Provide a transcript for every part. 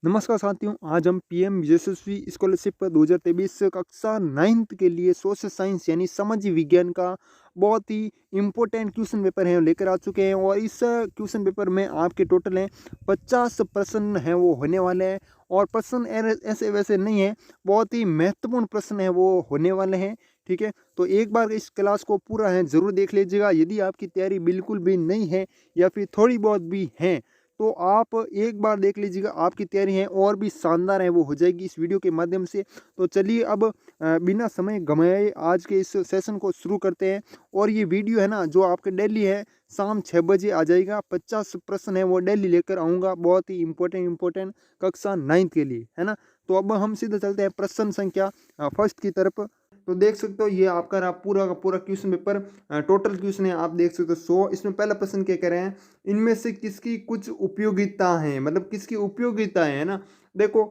नमस्कार साथियों, आज हम पीएम यशस्वी स्कॉलरशिप 2023 कक्षा 9th के लिए सोशल साइंस यानी सामाजिक विज्ञान का बहुत ही इम्पोर्टेंट क्वेश्चन पेपर है लेकर आ चुके हैं। और इस क्वेश्चन पेपर में आपके टोटल हैं 50 प्रश्न हैं वो होने वाले हैं। और प्रश्न ऐसे वैसे नहीं है, बहुत ही महत्वपूर्ण प्रश्न है वो होने वाले हैं। ठीक है, तो एक बार इस क्लास को पूरा है ज़रूर देख लीजिएगा। यदि आपकी तैयारी बिल्कुल भी नहीं है या फिर थोड़ी बहुत भी है तो आप एक बार देख लीजिएगा, आपकी तैयारी है और भी शानदार है वो हो जाएगी इस वीडियो के माध्यम से। तो चलिए अब बिना समय गंवाए आज के इस सेशन को शुरू करते हैं। और ये वीडियो है ना जो आपके डेली है शाम 6 बजे आ जाएगा। 50 प्रश्न है वो डेली लेकर आऊँगा, बहुत ही इंपॉर्टेंट कक्षा 9th के लिए, है ना। तो अब हम सीधे चलते हैं प्रश्न संख्या फर्स्ट की तरफ। तो देख सकते हो ये आपका रहा पूरा का पूरा क्वेश्चन पेपर। टोटल क्वेश्चन है, आप देख सकते हो 100। इसमें पहला प्रश्न क्या कह रहे हैं, इनमें से किसकी कुछ उपयोगिता है, मतलब किसकी उपयोगिता है ना। देखो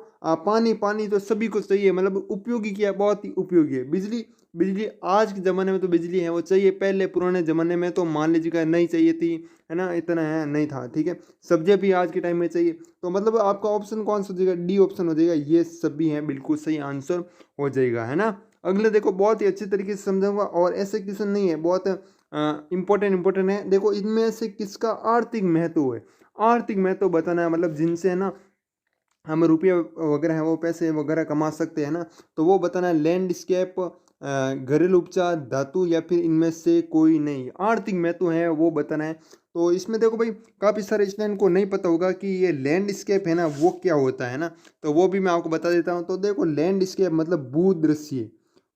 पानी पानी तो सभी को चाहिए, मतलब उपयोगी क्या है, बहुत ही उपयोगी है। बिजली बिजली आज के ज़माने में तो बिजली है वो चाहिए, पहले पुराने ज़माने में तो मान लीजिएगा नहीं चाहिए थी, है ना, इतना है नहीं था। ठीक है, सब्जियां भी आज के टाइम में चाहिए। तो मतलब आपका ऑप्शन कौन सा हो जाएगा, डी ऑप्शन हो जाएगा, ये सभी हैं, बिल्कुल सही आंसर हो जाएगा, है ना। अगले देखो बहुत ही अच्छे तरीके से समझाऊंगा और ऐसे क्वेश्चन नहीं है, बहुत इंपॉर्टेंट है। देखो इनमें से किसका आर्थिक महत्व है, आर्थिक महत्व बताना है, मतलब जिनसे है ना हम रुपये वगैरह है वो पैसे वगैरह कमा सकते हैं ना। तो वो बताना है, लैंडस्केप, घरेलू उपचार, धातु या फिर इनमें से कोई नहीं। आर्थिक महत्व है वो बताना है। तो इसमें देखो भाई काफ़ी सारे स्टूडेंट को नहीं पता होगा कि ये लैंडस्केप है ना वो क्या होता है ना। तो वो भी मैं आपको बता देता हूँ। तो देखो लैंडस्केप मतलब भूदृश्य,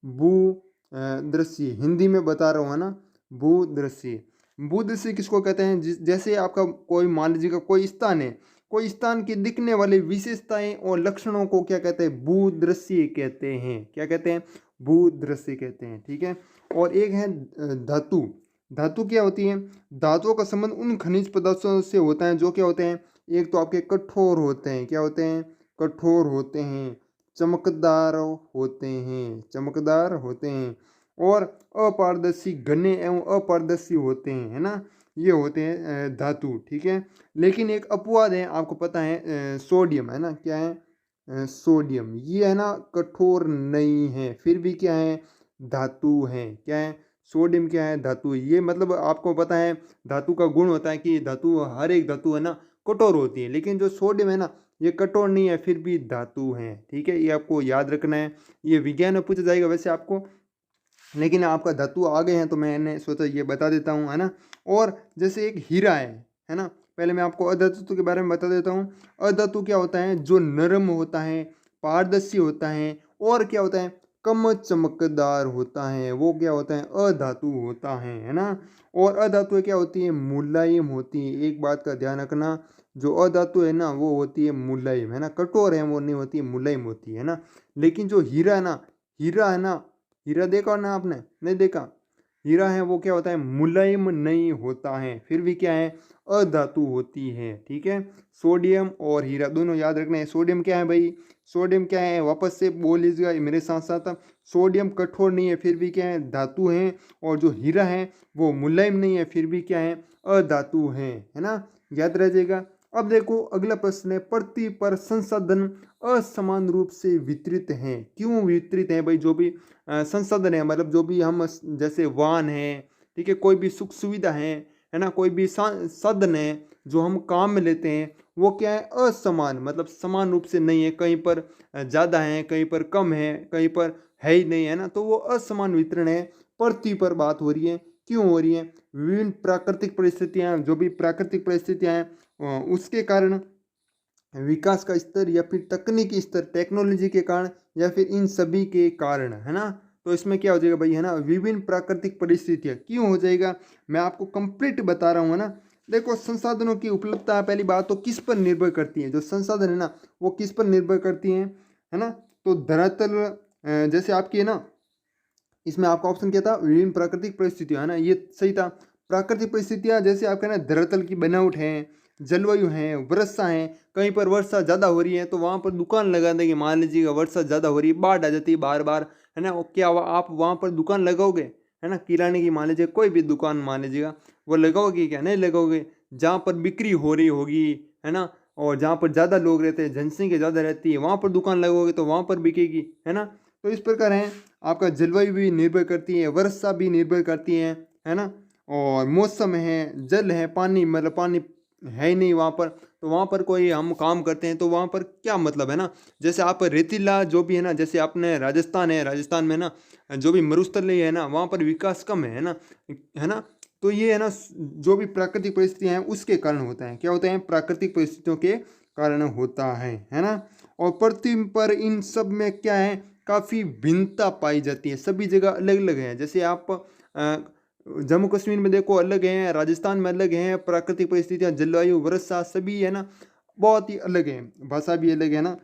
भू दृश्य हिंदी में बता रहा हूँ, है ना। भूदृश्य, भूदृश्य किसको कहते हैं, जैसे आपका कोई मान लीजिएगा कोई स्थान है, कोई स्थान की दिखने वाली विशेषताएं और लक्षणों को क्या कहते हैं, भूदृश्य कहते हैं। क्या कहते हैं, भूदृश्य कहते हैं। ठीक है, और एक है धातु। धातु क्या होती है, धातुओं का संबंध उन खनिज पदार्थों से होता है जो क्या होते हैं, एक तो आपके कठोर होते हैं, क्या होते हैं, कठोर होते हैं, चमकदार होते हैं, चमकदार होते हैं, और अपारदर्शी, घने एवं अपारदर्शी होते हैं, है ना। ये होते हैं धातु। ठीक है, लेकिन एक अपवाद है, आपको पता है, सोडियम, है ना। क्या है, सोडियम, ये है ना कठोर नहीं है, फिर भी क्या है, धातु है। क्या है, सोडियम क्या है, धातु है। ये मतलब आपको पता है धातु का गुण होता है कि धातु, हर एक धातु है ना कठोर होती है, लेकिन जो सोडियम है ना ये कठोर नहीं है, फिर भी धातु है। ठीक है, ये आपको याद रखना है। ये विज्ञान में पूछा जाएगा वैसे आपको, लेकिन आपका धातु आ गए हैं तो मैंने सोचा ये बता देता हूँ, है ना। और जैसे एक हीरा है ना। पहले मैं आपको अधातु के बारे में बता देता हूँ। अधातु क्या होता है, जो नरम होता है, पारदर्शी होता है, और क्या होता है, कम चमकदार होता है, वो क्या होता है, अधातु होता है ना। और अधातु क्या होती है, मुलायम होती है। एक बात का ध्यान रखना, जो अधातु है ना वो होती है मुलायम, है ना, कठोर है वो नहीं होती है, मुलायम होती है ना। लेकिन जो हीरा है ना, हीरा है ना, हीरा देखा ना आपने, नहीं देखा, हीरा है वो क्या होता है, मुलायम नहीं होता है, फिर भी क्या है, अधातु होती है। ठीक है, सोडियम और हीरा दोनों याद रखना है। सोडियम क्या है भाई, सोडियम क्या है, वापस से बोल लीजिएगा मेरे साथ साथ, सोडियम कठोर नहीं है, फिर भी क्या है, धातु है। और जो हीरा है वो मुलायम नहीं है, फिर भी क्या है, अधातु है ना, याद रह जाएगा। अब देखो अगला प्रश्न है, पृथ्वी पर संसाधन असमान रूप से वितरित हैं, क्यों वितरित हैं भाई। जो भी संसाधन है, मतलब जो भी हम जैसे वाहन है, ठीक है, कोई भी सुख सुविधा है ना, कोई भी साधन है जो हम काम में लेते हैं, वो क्या है, असमान, मतलब समान रूप से नहीं है, कहीं पर ज़्यादा है, कहीं पर कम है, कहीं पर है ही नहीं, है ना। तो वो असमान वितरण है, पृथ्वी पर बात हो रही है। क्यों हो रही है, विभिन्न प्राकृतिक परिस्थितियाँ, जो भी प्राकृतिक परिस्थितियाँ हैं उसके कारण, विकास का स्तर या फिर तकनीकी स्तर, टेक्नोलॉजी के कारण, या फिर इन सभी के कारण, है ना। तो इसमें क्या हो जाएगा भाई, है ना, विभिन्न प्राकृतिक परिस्थितियाँ क्यों हो जाएगा, मैं आपको कंप्लीट बता रहा हूँ, है ना। देखो संसाधनों की उपलब्धता, पहली बात तो किस पर निर्भर करती है, जो संसाधन है ना वो किस पर निर्भर करती हैं, है ना। तो धरातल, जैसे आपकी है ना, इसमें आपका ऑप्शन क्या था, विभिन्न प्राकृतिक परिस्थितियाँ, है ना, ये सही था। प्राकृतिक परिस्थितियाँ जैसे आपका ना धरातल की बनावट है, जलवायु है, वर्षा है, कहीं पर वर्षा ज़्यादा हो रही है तो वहाँ पर दुकान लगा देंगे, मान लीजिएगा वर्षा ज़्यादा हो रही है, बाढ़ आ जाती है बार बार, है ना। क्या आप वहाँ पर दुकान लगाओगे, है ना, किराने की मान लीजिए कोई भी दुकान मान लीजिएगा, वो लगाओगे क्या, नहीं लगाओगे। जहाँ पर बिक्री हो रही होगी, है ना, और जहाँ पर ज़्यादा लोग रहते हैं, जनसंख्या ज़्यादा रहती है, वहाँ पर दुकान लगवाओगे तो वहाँ पर बिकेगी, है ना। तो इस प्रकार है, आपका जलवायु भी निर्भर करती है, वर्षा भी निर्भर करती है ना। और मौसम है, जल है, पानी, मतलब पानी है ही नहीं वहाँ पर, तो वहाँ पर कोई हम काम करते हैं तो वहाँ पर क्या मतलब है ना। जैसे आप रेतीला जो भी है ना, जैसे आपने राजस्थान है, राजस्थान में ना जो भी मरुस्थलीय है ना, वहाँ पर विकास कम है ना, है ना। तो ये है ना, जो भी प्राकृतिक परिस्थितियाँ हैं उसके कारण होता है, क्या होता है, प्राकृतिक परिस्थितियों के कारण होता है ना। और पृथ्वी पर इन सब में क्या है, काफ़ी भिन्नता पाई जाती है, सभी जगह अलग अलग है। जैसे आप जम्मू कश्मीर में देखो अलग है, राजस्थान में अलग है, प्राकृतिक परिस्थितियाँ, जलवायु, वर्षा सभी है ना बहुत ही अलग है, भाषा भी अलग है ना।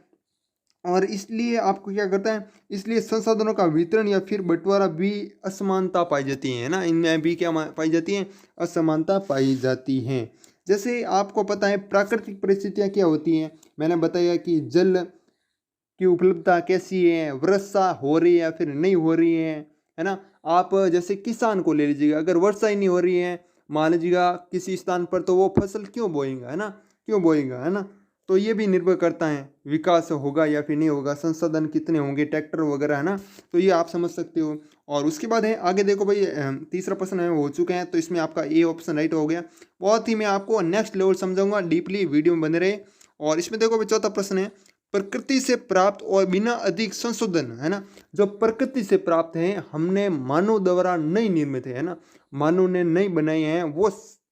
और इसलिए आपको क्या करता है, इसलिए संसाधनों का वितरण या फिर बंटवारा भी असमानता पाई जाती है ना, इनमें भी क्या पाई जाती है, असमानता पाई जाती है। जैसे आपको पता है प्राकृतिक परिस्थितियाँ क्या होती हैं, मैंने बताया कि जल की उपलब्धता कैसी है, वर्षा हो रही है या फिर नहीं हो रही है ना। आप जैसे किसान को ले लीजिएगा, अगर वर्षा ही नहीं हो रही है मान लीजिएगा किसी स्थान पर, तो वो फसल क्यों बोएगा, है ना, क्यों बोएगा, है ना। तो ये भी निर्भर करता है विकास होगा या फिर नहीं होगा, संसाधन कितने होंगे, ट्रैक्टर वगैरह, है ना। तो ये आप समझ सकते हो। और उसके बाद है आगे देखो भाई, तीसरा प्रश्न है हो चुके हैं, तो इसमें आपका ए ऑप्शन राइट हो गया। बहुत ही मैं आपको नेक्स्ट लेवल समझाऊंगा, डीपली वीडियो में बने रहे। और इसमें देखो भाई चौथा प्रश्न है, प्रकृति से प्राप्त और बिना अधिक संशोधन, है ना, जो प्रकृति से प्राप्त हैं हमने मानव द्वारा नहीं निर्मित है ना, मानव ने नहीं बनाए हैं,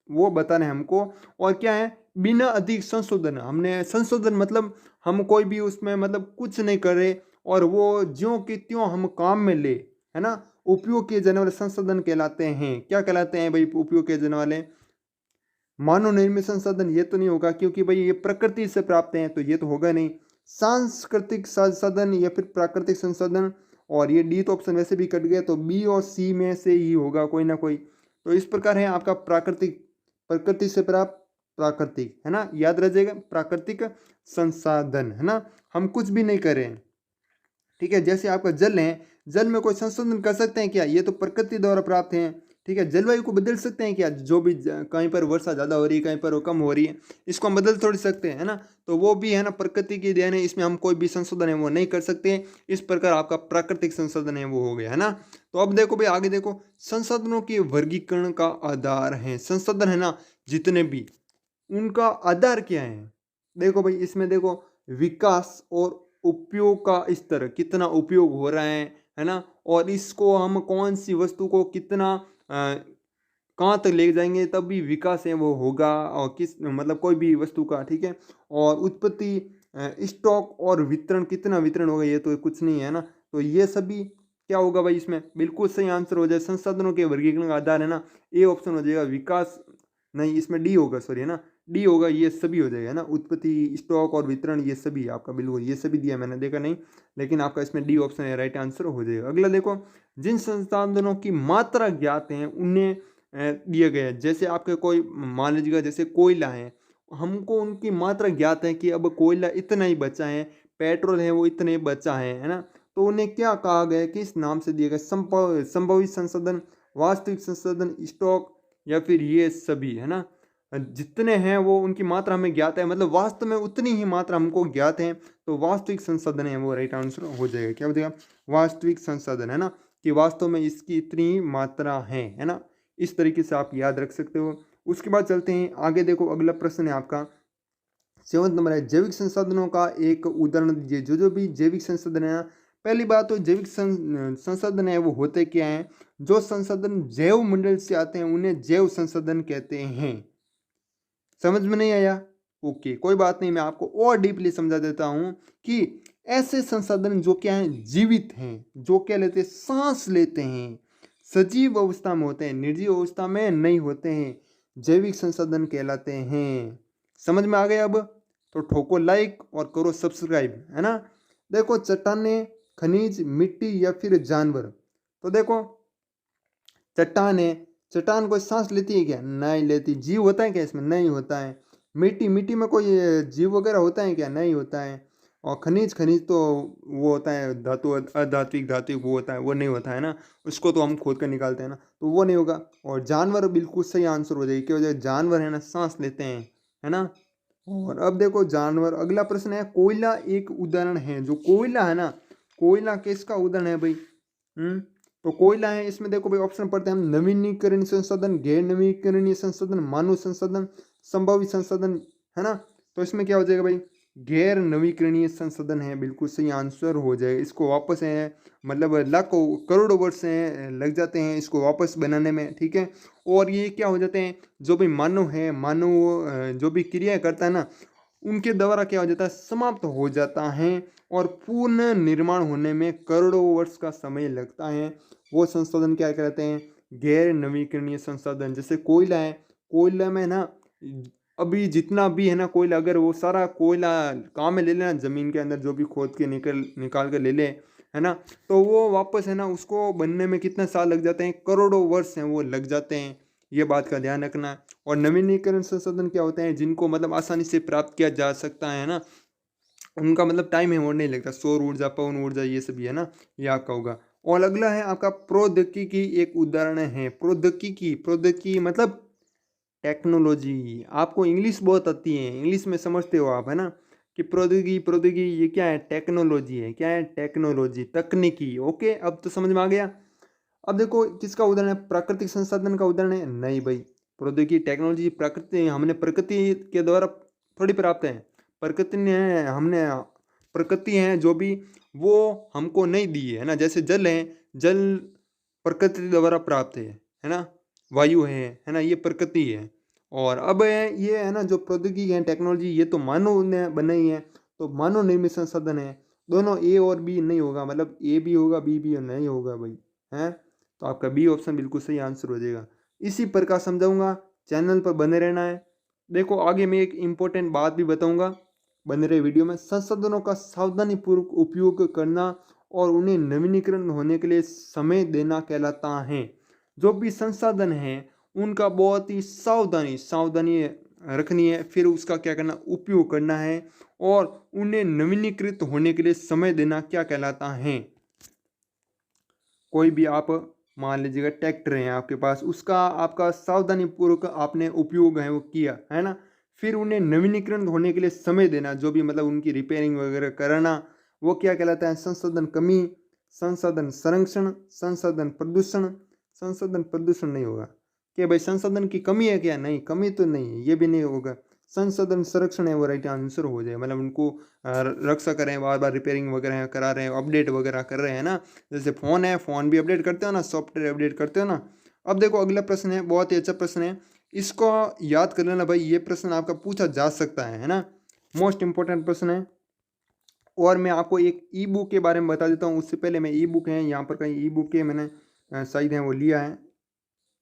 वो बताना है हमको। और क्या है, बिना अधिक संशोधन, हमने संशोधन मतलब हम कोई भी उसमें मतलब कुछ नहीं करे, और वो ज्यों की त्यों हम काम में ले, है ना, उपयोग किए जाने वाले संशोधन कहलाते हैं। क्या कहलाते हैं भाई उपयोग किए जाने वाले, मानव निर्मित संसाधन ये तो नहीं होगा, क्योंकि भाई ये प्रकृति से प्राप्त हैं, तो ये तो होगा नहीं। सांस्कृतिक संसाधन या फिर प्राकृतिक संसाधन, और ये डी तो ऑप्शन वैसे भी कट गया, तो बी और सी में से ही होगा कोई ना कोई। तो इस प्रकार है आपका प्राकृतिक, प्रकृति से प्राप्त, प्राकृतिक, है ना, याद रह जाएगा, प्राकृतिक संसाधन, है ना, हम कुछ भी नहीं करें। ठीक है, जैसे आपका जल है, जल में कोई संशोधन कर सकते हैं क्या, ये तो प्रकृति द्वारा प्राप्त है। ठीक है, जलवायु को बदल सकते हैं क्या, जो भी कहीं पर वर्षा ज़्यादा हो रही है, कहीं पर वो कम हो रही है, इसको हम बदल थोड़ी सकते हैं, है ना। तो वो भी है ना प्रकृति की देन है, इसमें हम कोई भी संशोधन है वो नहीं कर सकते। इस प्रकार आपका प्राकृतिक संसाधन है वो हो गया, है ना। तो अब देखो भाई आगे देखो, संसाधनों के वर्गीकरण का आधार है संसाधन, है ना, जितने भी उनका आधार क्या है। देखो भाई इसमें देखो, विकास और उपयोग का स्तर, कितना उपयोग हो रहा है ना, और इसको हम कौन सी वस्तु को कितना कहाँ तक ले जाएंगे तब भी विकास है वो होगा, और किस मतलब कोई भी वस्तु का, ठीक है। और उत्पत्ति, स्टॉक और वितरण, कितना वितरण होगा, ये तो कुछ नहीं है ना। तो ये सभी क्या होगा भाई, इसमें बिल्कुल सही आंसर हो जाए, संसाधनों के वर्गीकरण का आधार है ना, ए ऑप्शन हो जाएगा। विकास नहीं, इसमें डी होगा, सॉरी, है ना, डी होगा, ये सभी हो जाएगा ना, उत्पत्ति, स्टॉक और वितरण, ये सभी आपका बिल्कुल, ये सभी दिया मैंने देखा नहीं, लेकिन आपका इसमें डी ऑप्शन है राइट आंसर हो जाएगा। अगला देखो, जिन संसाधनों की मात्रा ज्ञात है उन्हें दिया गया है। जैसे आपके कोई मान लीजिएगा जैसे कोयला है, हमको उनकी मात्रा ज्ञात है कि अब कोयला इतना ही बचा है, पेट्रोल है वो इतने बचा है ना। तो उन्हें क्या कहा गया, किस नाम से दिया गया, संभवित संसाधन, वास्तविक संसाधन, स्टॉक, या फिर ये सभी, है ना। जितने हैं वो उनकी मात्रा हमें ज्ञात है, मतलब वास्तव में उतनी ही मात्रा हमको ज्ञात है, तो वास्तविक संसाधन है वो राइट आंसर हो जाएगा। क्या हो जाएगा, वास्तविक संसाधन, है ना, कि वास्तव में इसकी इतनी ही मात्रा है ना। इस तरीके से आप याद रख सकते हो। उसके बाद चलते हैं आगे, देखो अगला प्रश्न है आपका 7वां नंबर है, जैविक संसाधनों का एक उदाहरण दीजिए। जो भी जैविक संसाधन है, पहली बात तो जैविक संसाधन है वो होते क्या हैं, जो संसाधन जैव मंडल से आते हैं उन्हें जैव संसाधन कहते हैं। समझ में नहीं आया, ओके कोई बात नहीं, मैं आपको और डीपली समझा देता हूं कि ऐसे संसाधन जो क्या हैं, जीवित हैं, जो क्या लेते हैं, सांस लेते हैं, सजीव अवस्था में होते हैं, निर्जीव अवस्था में नहीं होते हैं, जैविक संसाधन कहलाते हैं। समझ में आ गया अब, तो ठोको लाइक और करो सब्सक्राइब, है ना। देखो चट्टाने, खनिज, मिट्टी या फिर जानवर, तो देखो चट्टान है, चट्टान कोई सांस लेती है क्या, नहीं लेती। जीव होता है क्या इसमें, नहीं होता है। मिट्टी, मिट्टी में कोई जीव वगैरह होता है क्या, नहीं होता है। और खनिज, खनिज तो वो होता है धातु, अधात्विक धात्विक वो होता है, वो नहीं होता है ना, उसको तो हम खोद कर निकालते हैं ना, तो वो नहीं होगा। और जानवर बिल्कुल सही आंसर हो जाएगी, क्या हो जाएगा, जानवर है ना सांस लेते हैं, है ना। और अब देखो जानवर, अगला प्रश्न है कोयला एक उदाहरण है। जो कोयला है ना, कोयला किसका उदाहरण है भाई? तो कोयला है, इसमें देखो भाई ऑप्शन पढ़ते हैं हम, नवीनीकरणीय संसाधन, गैर नवीनीकरणीय संसाधन, मानव संसाधन, संभावित संसाधन, है ना। तो इसमें क्या हो जाएगा भाई? गैर नवीकरणीय संसाधन है, बिल्कुल सही आंसर हो जाएगा। इसको वापस है मतलब लाखों करोड़ों वर्ष हैं लग जाते हैं इसको वापस बनाने में, ठीक है। और ये क्या हो जाते हैं, जो भी मानव है, मानव जो भी क्रिया करता है ना, उनके द्वारा क्या हो जाता है, समाप्त हो जाता है और पूर्ण निर्माण होने में करोड़ों वर्ष का समय लगता है। वो संसाधन क्या कहते हैं? गैर नवीकरणीय संसाधन। जैसे कोयला है, कोयला में ना अभी जितना भी है ना कोयला, अगर वो सारा कोयला काम में ले लेना, जमीन के अंदर जो भी खोद के निकाल कर ले ले, है ना, तो वो वापस है ना उसको बनने में कितने साल लग जाते हैं? करोड़ों वर्ष हैं वो लग जाते हैं। ये बात का ध्यान रखना है। और नवीनीकरण संसाधन क्या होते हैं? जिनको मतलब आसानी से प्राप्त किया जा सकता है ना, उनका मतलब टाइम है वो नहीं लगता। सौर ऊर्जा, पवन ऊर्जा, ये सब भी है ना, ये आपका होगा। और अगला है आपका प्रौद्योगिकी एक उदाहरण है। प्रौद्योगिकी, प्रौद्योगिकी मतलब टेक्नोलॉजी। आपको इंग्लिश बहुत आती है, इंग्लिश में समझते हो आप, है ना, कि प्रौद्योगिकी, प्रौद्योगिकी ये क्या है? टेक्नोलॉजी है। क्या है? टेक्नोलॉजी, तकनीकी। ओके, अब तो समझ में आ गया। अब देखो किसका उदाहरण है? प्राकृतिक संसाधन का उदाहरण है? नहीं भाई, प्रौद्योगिकी टेक्नोलॉजी प्रकृति, हमने प्रकृति के द्वारा थोड़ी प्राप्त है। प्रकृति ने हमने प्रकृति है जो भी, वो हमको नहीं दी है ना। जैसे जल है, जल प्रकृति द्वारा प्राप्त है ना। वायु है ना, ये प्रकृति है। और अब है ये है ना जो प्रौद्योगिकी है, टेक्नोलॉजी, ये तो मानव ने बनाई है, तो मानव निर्मित संसाधन है। दोनों ए और बी नहीं होगा, मतलब ए भी होगा बी भी नहीं होगा भाई, है। तो आपका बी ऑप्शन बिल्कुल सही आंसर हो जाएगा। इसी प्रकार समझाऊंगा, चैनल पर बने रहना है। देखो आगे मैं एक इम्पोर्टेंट बात भी बताऊंगा, बने रहे वीडियो में। संसाधनों का सावधानी पूर्वक उपयोग करना और उन्हें नवीनीकरण होने के लिए समय देना कहलाता है। जो भी संसाधन है उनका बहुत ही सावधानी सावधानी रखनी है, फिर उसका क्या करना, उपयोग करना है, और उन्हें नवीनीकृत होने के लिए समय देना क्या कहलाता है। कोई भी आप मान लीजिएगा ट्रैक्टर है आपके पास, उसका आपका सावधानी पूर्वक आपने उपयोग है वो किया, है ना, फिर उन्हें नवीनीकरण होने के लिए समय देना, जो भी मतलब उनकी रिपेयरिंग वगैरह कराना, वो क्या कहलाता है? संसाधन कमी, संसाधन संरक्षण, संसाधन प्रदूषण। संसाधन प्रदूषण नहीं होगा क्या भाई? संसाधन की कमी है क्या? नहीं, कमी तो नहीं है, ये भी नहीं होगा। संसाधन संरक्षण है वो राइट आंसर हो जाए, मतलब उनको रक्षा करें, बार बार रिपेयरिंग वगैरह करा रहे हैं, अपडेट वगैरह कर रहे हैं ना। जैसे फ़ोन है, फ़ोन भी अपडेट करते हो ना, सॉफ्टवेयर अपडेट करते हो ना। अब देखो अगला प्रश्न है, बहुत ही अच्छा प्रश्न है, इसको याद कर लेना भाई। ये प्रश्न आपका पूछा जा सकता है ना, मोस्ट इंपॉर्टेंट प्रश्न है। और मैं आपको एक ई बुक के बारे में बता देता हूँ, उससे पहले मैं ई बुक है यहाँ पर कहीं ई बुक के मैंने शायद है वो लिया है,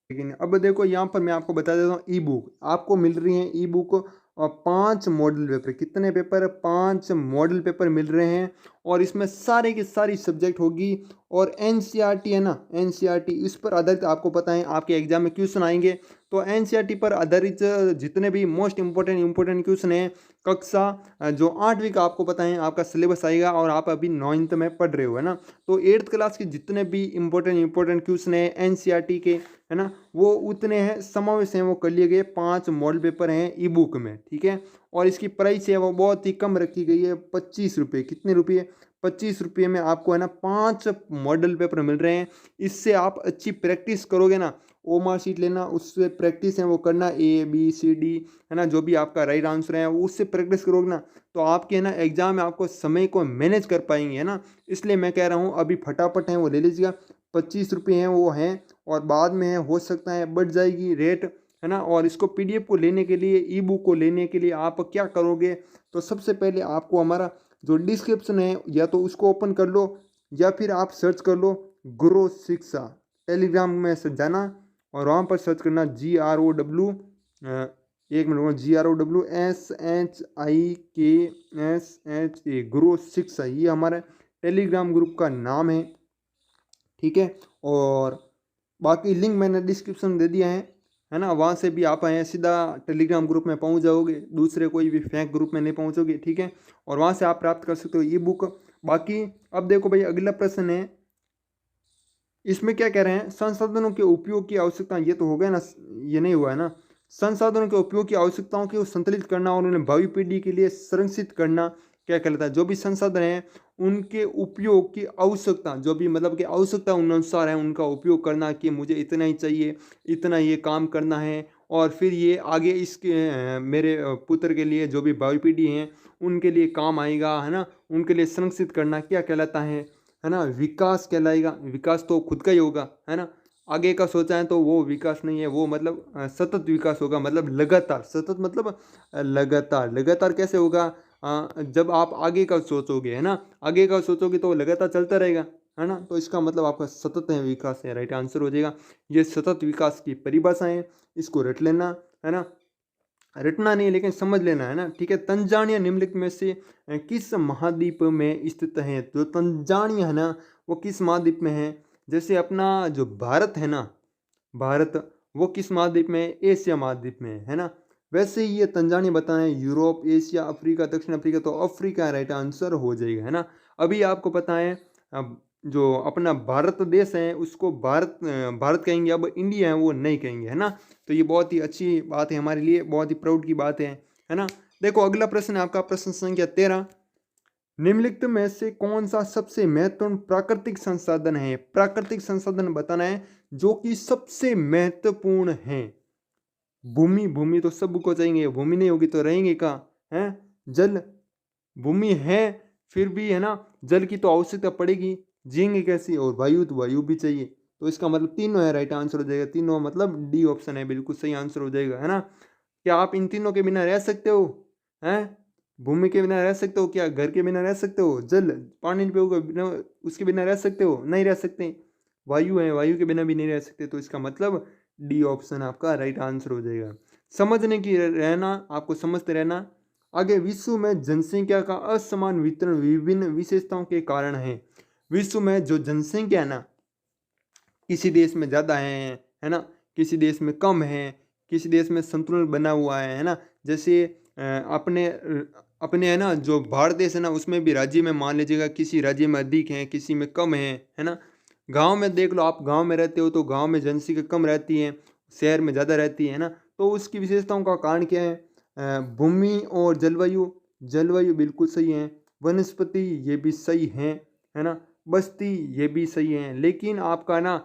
लेकिन अब देखो यहाँ पर मैं आपको बता देता हूँ। ई बुक आपको मिल रही है, ई बुक, और 5 मॉडल पेपर। कितने पेपर? 5 मॉडल पेपर मिल रहे हैं, और इसमें सारे की सारी सब्जेक्ट होगी। और एनसीईआरटी है ना, एनसीईआरटी इस पर आधारित, आपको पता है आपके एग्जाम में क्वेश्चन आएंगे, तो एनसीईआरटी पर आधारित जितने भी मोस्ट इंपॉर्टेंट क्वेश्चन हैं, कक्षा जो 8वीं का आपको पता है आपका सिलेबस आएगा, और आप अभी 9th में पढ़ रहे हो, है ना, तो 8th क्लास के जितने भी इंपॉर्टेंट क्वेश्चन हैं एनसीईआरटी के, है ना, वो उतने हैं, समावेश हैं, वो कर लिए गए। 5 मॉडल पेपर हैं ई बुक में, ठीक है। और इसकी प्राइस है वो बहुत ही कम रखी गई है, 25 रुपये। कितने रुपये? 25 रुपये में आपको है ना 5 मॉडल पेपर मिल रहे हैं। इससे आप अच्छी प्रैक्टिस करोगे ना, ओ मार्क शीट लेना, उससे प्रैक्टिस है वो करना, ए बी सी डी, है ना, जो भी आपका राइट आंसर है उससे प्रैक्टिस करोगे ना, तो आपके है ना एग्जाम में आपको समय को मैनेज कर पाएंगे, है ना। इसलिए मैं कह रहा हूँ अभी फटाफट है वो ले लीजिएगा। 25 रुपये हैं वो हैं, और बाद में है हो सकता है बढ़ जाएगी रेट, है ना। और इसको पीडीएफ को लेने के लिए, ई बुक को लेने के लिए आप क्या करोगे? तो सबसे पहले आपको हमारा जो डिस्क्रिप्शन है या तो उसको ओपन कर लो, या फिर आप सर्च कर लो गुरु शिक्षा। टेलीग्राम में से जाना और वहाँ पर सर्च करना GROW, एक मिनट, GROWSHIKSHA, गुरु शिक्षा, ये हमारे टेलीग्राम ग्रुप का नाम है, ठीक है। और बाकी लिंक मैंने डिस्क्रिप्शन में दे दिया है ना, वहाँ से भी आप आए सीधा टेलीग्राम ग्रुप में पहुँच जाओगे, दूसरे कोई भी फेक ग्रुप में नहीं पहुँचोगे, ठीक है। और वहाँ से आप प्राप्त कर सकते हो ई बुक। बाकी अब देखो भाई अगला प्रश्न है, इसमें क्या कह रहे हैं? संसाधनों के उपयोग की आवश्यकता, ये तो हो गया ना, ये नहीं हुआ है ना। संसाधनों के उपयोग की आवश्यकताओं को संतुलित करना और उन्हें भावी पीढ़ी के लिए संरक्षित करना क्या कहलाता है। जो भी संसाधन है उनके उपयोग की आवश्यकता, जो भी मतलब कि आवश्यकता उन अनुसार है उनका उपयोग करना, कि मुझे इतना ही चाहिए, इतना ये काम करना है, और फिर ये आगे इसके मेरे पुत्र के लिए, जो भी भावी पीढ़ी हैं उनके लिए काम आएगा, है ना। उनके लिए संरक्षित करना क्या कहलाता है ना, विकास कहलाएगा। विकास तो खुद का ही होगा, है ना। आगे का सोचा है तो वो विकास नहीं है, वो मतलब सतत विकास होगा, मतलब लगातार। सतत मतलब लगातार। लगातार कैसे होगा, जब आप आगे का सोचोगे, है ना। आगे का सोचोगे तो वो लगातार चलता रहेगा, है ना। तो इसका मतलब आपका सतत है विकास है, राइट आंसर हो जाएगा। ये सतत विकास की परिभाषा है, इसको रट लेना, है ना। रटना नहीं लेकिन समझ लेना, है ना, ठीक है। तंजानिया निम्नलिखित में से किस महाद्वीप में स्थित है। तो तंजानिया है ना, वो किस महाद्वीप में है। जैसे अपना जो भारत है ना, भारत, वो किस महाद्वीप में है, एशिया महाद्वीप में है ना। वैसे ही ये तंजानिया बताना है यूरोप, एशिया, अफ्रीका, दक्षिण अफ्रीका, तो अफ्रीका राइट आंसर हो जाएगा, है ना। अभी आपको पता है अब जो अपना भारत देश है उसको भारत कहेंगे, अब इंडिया है वो नहीं कहेंगे, है ना। तो ये बहुत ही अच्छी बात है हमारे लिए, बहुत ही प्राउड की बात है ना। देखो अगला प्रश्न है आपका, प्रश्न संख्या 13। निम्नलिखित में से कौन सा सबसे महत्वपूर्ण प्राकृतिक संसाधन है। प्राकृतिक संसाधन बताना है जो कि सबसे महत्वपूर्ण है। भूमि, भूमि तो सबको चाहिए, भूमि नहीं होगी तो रहेंगे कहाँ, है। जल, भूमि है फिर भी, है ना, जल की तो आवश्यकता पड़ेगी, जिएंगे कैसे। और वायु, तो वायु भी चाहिए। तो इसका मतलब तीनों है, राइट आंसर हो जाएगा। तीनों मतलब डी ऑप्शन है, बिल्कुल सही आंसर हो जाएगा, है ना। क्या आप इन तीनों के बिना रह सकते हो, हैं। भूमि के बिना रह सकते हो क्या, घर के बिना रह सकते हो, जल पानी पे होगा बिना उसके बिना रह सकते हो, नहीं रह सकते। वायु है, वायु के बिना भी नहीं रह सकते। तो इसका मतलब डी ऑप्शन आपका राइट आंसर हो जाएगा। समझने की रहना, आपको समझते रहना। आगे, विश्व में जनसंख्या का असमान वितरण विभिन्न विशेषताओं के कारण है। विश्व में जो जनसंख्या है ना, किसी देश में ज़्यादा है ना, किसी देश में कम है, किसी देश में संतुलन बना हुआ है ना। जैसे अपने अपने है ना जो भारत देश है ना, उसमें भी राज्य में मान लीजिएगा किसी राज्य में अधिक है, किसी में कम है ना। गांव में देख लो, आप गांव में रहते हो तो गांव में जनसंख्या कम रहती है, शहर में ज़्यादा रहती है ना। तो उसकी विशेषताओं का कारण क्या है, भूमि और जलवायु। जलवायु बिल्कुल सही है। वनस्पति ये भी सही है ना। बस्ती ये भी सही है। लेकिन आपका ना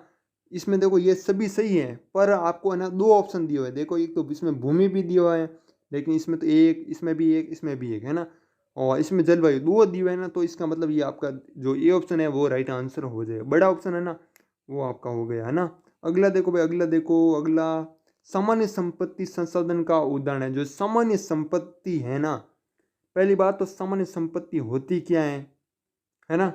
इसमें देखो ये सभी सही है, पर आपको है ना दो ऑप्शन दिए हुए हैं। देखो एक तो इसमें भूमि भी दिया हुआ है, लेकिन इसमें तो एक, इसमें भी एक, इसमें भी एक, है ना। और इसमें जलवायु दो दिए हुए है ना। तो इसका मतलब ये आपका जो ये ऑप्शन है वो राइट आंसर हो जाएगा। बड़ा ऑप्शन है ना, वो आपका हो गया, है ना। अगला देखो भाई, अगला देखो, अगला सामान्य संपत्ति संसाधन का उदाहरण है। जो सामान्य संपत्ति है ना, पहली बात तो सामान्य संपत्ति होती क्या है ना,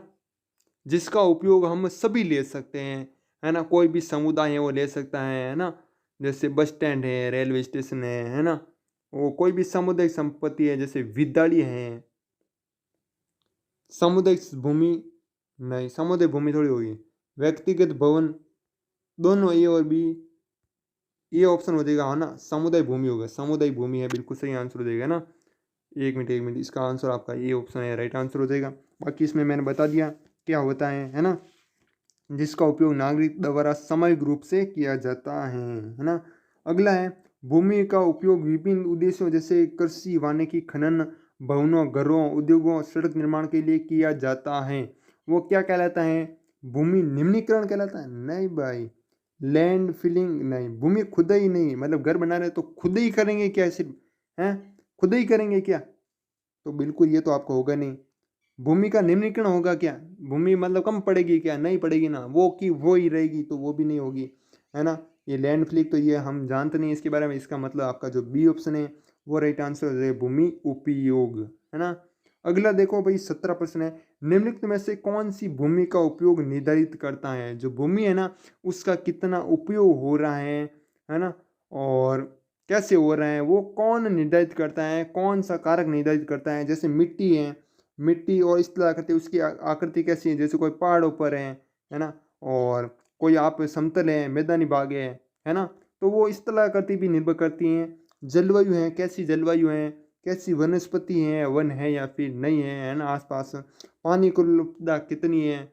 जिसका उपयोग हम सभी ले सकते हैं, है ना। कोई भी समुदाय है वो ले सकता है ना। जैसे बस स्टैंड है, रेलवे स्टेशन है ना। वो कोई भी सामुदायिक संपत्ति है, जैसे विद्यालय है। सामुदायिक भूमि नहीं, सामुदायिक भूमि थोड़ी होगी। व्यक्तिगत भवन, दोनों ए और बी, ये ऑप्शन हो जाएगा, है ना। सामुदायिक भूमि होगा, सामुदायिक भूमि है, बिल्कुल सही आंसर हो जाएगा ना। एक मिनट, एक मिनट, इसका आंसर आपका ये ऑप्शन है, राइट आंसर हो जाएगा। बाकी इसमें मैंने बता दिया क्या होता है ना। जिसका उपयोग नागरिक द्वारा सामूहिक रूप से किया जाता है ना। अगला है, भूमि का उपयोग विभिन्न उद्देश्यों जैसे कृषि, वानिकी, खनन, भवनों, घरों, उद्योगों, सड़क निर्माण के लिए किया जाता है। वो क्या कहलाता है, भूमि निम्नीकरण कहलाता है। नहीं भाई, लैंड फिलिंग नहीं, भूमि खुदाई नहीं। मतलब घर बना रहे तो खुद ही करेंगे क्या, सिर्फ हैं, खुद ही करेंगे क्या, तो बिल्कुल ये तो आपको होगा नहीं। भूमि का निम्नीकरण होगा क्या, भूमि मतलब कम पड़ेगी क्या, नहीं पड़ेगी ना, वो की वो ही रहेगी, तो वो भी नहीं होगी, है ना। ये लैंड फ्लिक तो ये हम जानते नहीं इसके बारे में। इसका मतलब आपका जो बी ऑप्शन है वो राइट आंसर हो जाएगा, भूमि उपयोग, है ना। अगला देखो भाई, 17 प्रश्न है। निम्नलिखित में से कौन सी भूमि का उपयोग निर्धारित करता है। जो भूमि है ना उसका कितना उपयोग हो रहा है ना, और कैसे हो रहा है, वो कौन निर्धारित करता है, कौन सा कारक निर्धारित करता है। जैसे मिट्टी है, मिट्टी और इस तरह आकृति, उसकी आकृति कैसी है, जैसे कोई पहाड़ ऊपर है ना, और कोई आप समतल है, मैदानी भाग है ना। तो वो इस तरह आकृति भी निर्भर करती हैं। जलवायु है, कैसी जलवायु है, कैसी वनस्पति है, वन है या फिर नहीं है ना आसपास। पानी की उपलब्धता कितनी है,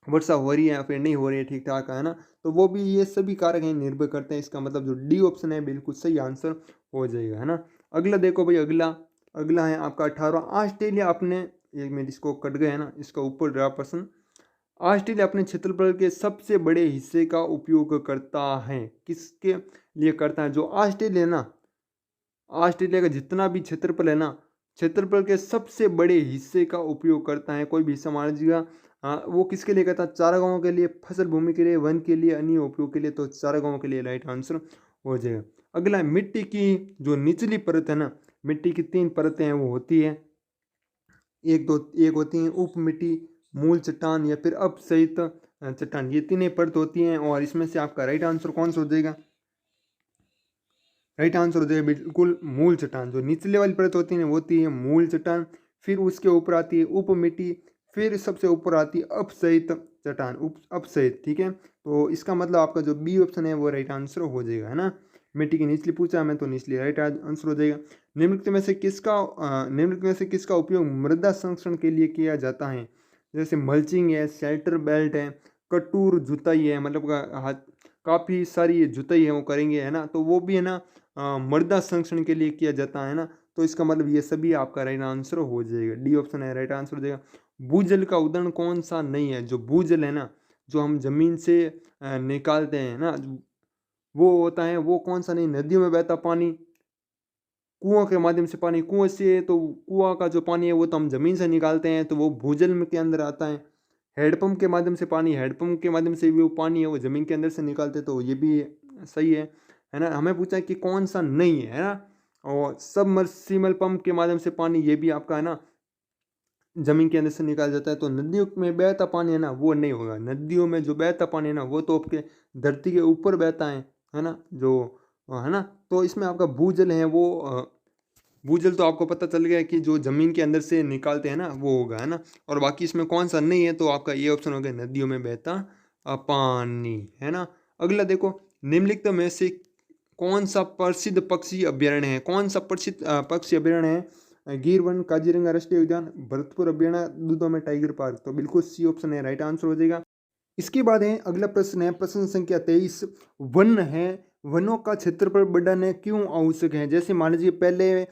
वर्षा हो रही है या फिर नहीं हो रही है ठीक ठाक, है ना। तो वो भी ये सभी कारक हैं निर्भर करते हैं। इसका मतलब जो डी ऑप्शन है बिल्कुल सही आंसर हो जाएगा, है ना। अगला देखो भाई, अगला अगला है आपका 18वां। ऑस्ट्रेलिया अपने, एक मिनट इसको कट गया है ना, इसका ऊपर रहा प्रश्न। ऑस्ट्रेलिया अपने क्षेत्रफल के सबसे बड़े हिस्से का उपयोग करता है, किसके लिए करता है? जो ऑस्ट्रेलिया है ना, ऑस्ट्रेलिया का जितना भी क्षेत्रफल है ना, क्षेत्रफल के सबसे बड़े हिस्से का उपयोग करता है कोई भी हिस्सा मान लीजिएगा। वो किसके लिए करता है? चारागाहों के लिए, फसल भूमि के लिए, वन के लिए, अन्य उपयोग के लिए। तो चारागाहों के लिए राइट आंसर हो जाएगा। अगला है मिट्टी की जो निचली परत है ना, मिट्टी की 3 परतें हैं वो होती है। एक होती हैं उप मिट्टी, मूल चट्टान या फिर अपसहित चट्टान। ये तीनों परत होती हैं और इसमें से आपका राइट आंसर कौन सा हो जाएगा? राइट आंसर हो जाएगा बिल्कुल मूल चट्टान। जो निचले वाली परत होती है वो होती है मूल चट्टान, फिर उसके ऊपर आती है उप मिट्टी, फिर सबसे ऊपर आती है अपसहित चट्टान, उप अपसहित। ठीक है, तो इसका मतलब आपका जो बी ऑप्शन है वो राइट आंसर हो जाएगा, है ना। मिट्टी की निचली पूछा हमें तो निचली राइट आंसर हो जाएगा। निम्नलिखित में से किसका उपयोग मृदा संरक्षण के लिए किया जाता है? जैसे मल्चिंग है, शेल्टर बेल्ट है, कटूर जुताई है, मतलब हाथ काफ़ी सारी जुताई है वो करेंगे, है ना। तो वो भी है ना मृदा संरक्षण के लिए किया जाता है ना। तो इसका मतलब ये सभी आपका राइट आंसर हो जाएगा, डी ऑप्शन है राइट आंसर हो जाएगा। भूजल का उदाहरण कौन सा नहीं है? जो भूजल है ना, जो हम जमीन से निकालते हैं ना, वो होता है वो कौन सा नहीं? नदियों में बहता पानी, कुआं के माध्यम से पानी, कुएं से तो कुआं का जो पानी है वो तो हम जमीन से निकालते हैं, तो वो भूजल में के अंदर आता है। हैंडपंप के माध्यम से पानी, हैंडपंप के माध्यम से भी वो पानी है वो ज़मीन के अंदर से निकालते, तो ये भी सही है ना। हमें पूछा है कि कौन सा नहीं है ना। और सबमर्सिबल पंप के माध्यम से पानी, ये भी आपका है ना ज़मीन के अंदर से निकाला जाता है। तो नदियों में बहता पानी है ना वो नहीं होगा। नदियों में जो बहता पानी है ना वो तो आपके धरती के ऊपर बहता है ना, जो है ना। तो इसमें आपका भूजल है वो भूजल तो आपको पता चल गया कि जो ज़मीन के अंदर से निकालते हैं ना वो होगा, है ना। और बाकी इसमें कौन सा नहीं है? तो आपका ये ऑप्शन हो गया नदियों में बहता पानी, है ना। अगला देखो, निम्नलिखित में से कौन सा प्रसिद्ध पक्षी अभ्यारण्य है? कौन सा प्रसिद्ध पक्षी अभ्यारण्य है? गिर वन, काजीरंगा राष्ट्रीय उद्यान, भरतपुर अभ्यारण्य, दूधवा में टाइगर पार्क। तो बिल्कुल सी ऑप्शन है राइट आंसर हो जाएगा। इसके बाद है अगला प्रश्न है प्रश्न संख्या 23। वन है, वनों का क्षेत्रफल बढ़ाने क्यों आवश्यक है? जैसे मान लीजिए पहले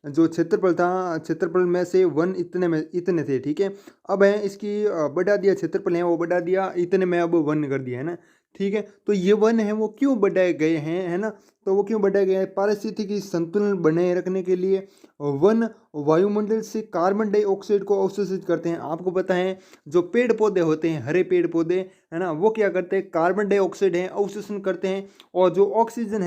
जो क्षेत्रफल था, क्षेत्रफल में से वन इतने थे, ठीक है। अब है इसकी बढ़ा दिया, क्षेत्रफल है वो बढ़ा दिया, इतने में अब वन कर दिया, है ना। ठीक है, तो ये वन है वो क्यों बढ़ाए गए हैं, है ना। तो वो क्यों बढ़ाए गए हैं? पारिस्थितिकी संतुलन बनाए रखने के लिए। वन वायुमंडल से कार्बन डाइऑक्साइड को अवशोषित करते हैं। आपको पता है जो पेड़ पौधे होते हैं, हरे पेड़ पौधे, है ना, वो क्या करते हैं? कार्बन डाइऑक्साइड है अवशोषण करते हैं, और जो ऑक्सीजन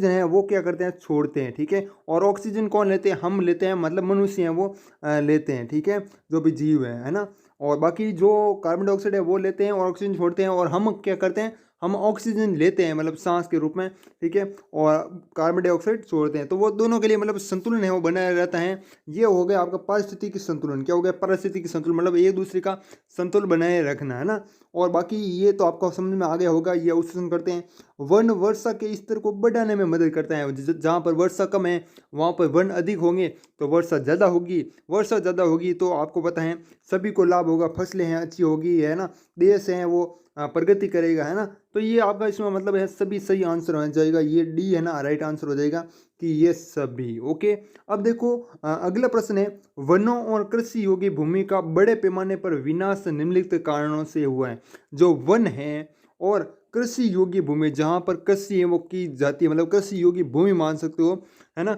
है वो क्या करते हैं? छोड़ते हैं, ठीक है। और ऑक्सीजन कौन लेते हैं? हम लेते हैं, मतलब मनुष्य हैं वो लेते हैं, ठीक है, जो भी जीव है ना। और बाकी जो कार्बन डाइऑक्साइड है वो लेते हैं और ऑक्सीजन छोड़ते हैं, और हम क्या करते हैं? हम ऑक्सीजन लेते हैं, मतलब सांस के रूप में, ठीक है, और कार्बन डाइऑक्साइड छोड़ते हैं। तो वो दोनों के लिए मतलब संतुलन है वो बनाया रहता है। ये हो गया आपका पारिस्थितिकी संतुलन। क्या हो गया? पारिस्थितिकी संतुलन, मतलब एक दूसरे का संतुलन बनाए रखना, है ना। और बाकी ये तो आपको समझ में आ गया होगा, ये अवशोषण करते हैं। वन वर्षा के स्तर को बढ़ाने में मदद करता है। जहाँ पर वर्षा कम है वहाँ पर वन अधिक होंगे तो वर्षा ज़्यादा होगी, वर्षा ज़्यादा होगी तो आपको पता है सभी को लाभ होगा, फसलें हैं अच्छी होगी, है ना, देश है वो प्रगति करेगा, है ना। तो ये आपका इसमें मतलब है सभी सही आंसर हो जाएगा, ये डी है ना राइट आंसर हो जाएगा कि ये सभी। ओके, अब देखो अगला प्रश्न है, वनों और कृषि योग्य भूमि का बड़े पैमाने पर विनाश निम्नलिखित कारणों से हुआ है। जो वन है और कृषि योग्य भूमि, जहाँ पर कृषि है वो की जाती है, मतलब कृषि योग्य भूमि मान सकते हो, है ना।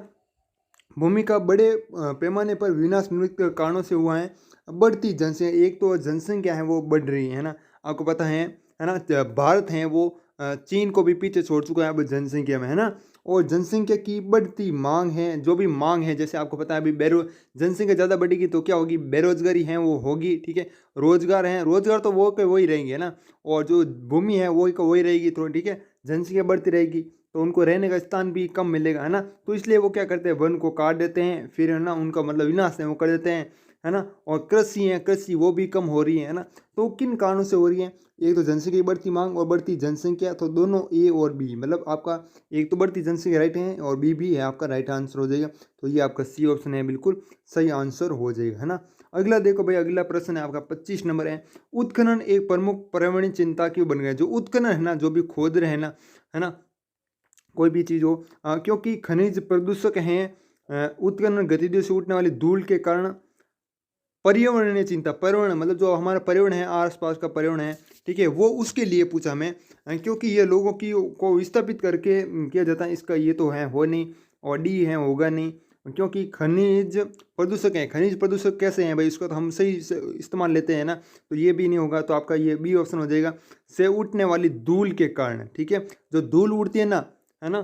भूमि का बड़े पैमाने पर विनाश निम्नलिखित कारणों से हुआ है। बढ़ती जनसंख्या, एक तो जनसंख्या है वो बढ़ रही है ना, आपको पता है ना। भारत है वो चीन को भी पीछे छोड़ चुका है अब जनसंख्या में, है ना। और जनसंख्या की बढ़ती मांग है, जो भी मांग है, जैसे आपको पता है अभी जनसंख्या ज़्यादा बढ़ेगी तो क्या होगी? बेरोजगारी है वो होगी, ठीक है। रोजगार है, रोजगार तो वो के वही रहेंगे, है ना। और जो भूमि है वही का वही रहेगी, तो ठीक है, जनसंख्या बढ़ती रहेगी तो उनको रहने का स्थान भी कम मिलेगा, है ना। तो इसलिए वो क्या करते हैं? वन को काट देते हैं, फिर है ना उनका मतलब विनाश है वो कर देते हैं, है ना। और कृषि वो भी कम हो रही है ना। तो किन कारणों से हो रही है? एक तो जनसंख्या की बढ़ती मांग और बढ़ती जनसंख्या, तो दोनों ए और बी, मतलब आपका एक तो बढ़ती जनसंख्या राइट है और बी भी है आपका राइट आंसर हो जाएगा। तो ये आपका सी ऑप्शन है बिल्कुल सही आंसर हो जाएगा, है ना। अगला देखो भाई, अगला प्रश्न है आपका 25 नंबर है, उत्खनन एक प्रमुख पर्यावरणीय चिंता क्यों बन गया। जो उत्खनन है ना, जो भी खोद रहे हैं ना, है ना, कोई भी चीज़ हो, क्योंकि खनिज प्रदूषक हैं। उत्खनन गतिविधियों से उठने वाली धूल के कारण पर्यावरणीय चिंता, पर्यावरण मतलब जो हमारा पर्यावरण है, आसपास का पर्यावरण है, ठीक है, वो उसके लिए पूछा हमें, क्योंकि ये लोगों की को विस्थापित करके किया जाता है, इसका ये तो है हो नहीं, और डी है होगा नहीं, क्योंकि खनिज प्रदूषक है। खनिज प्रदूषक कैसे हैं भाई, इसको तो हम सही से इस्तेमाल लेते हैं ना, तो ये भी नहीं होगा, तो आपका ये बी ऑप्शन हो जाएगा, से उठने वाली धूल के कारण, ठीक है, जो धूल उड़ती है ना,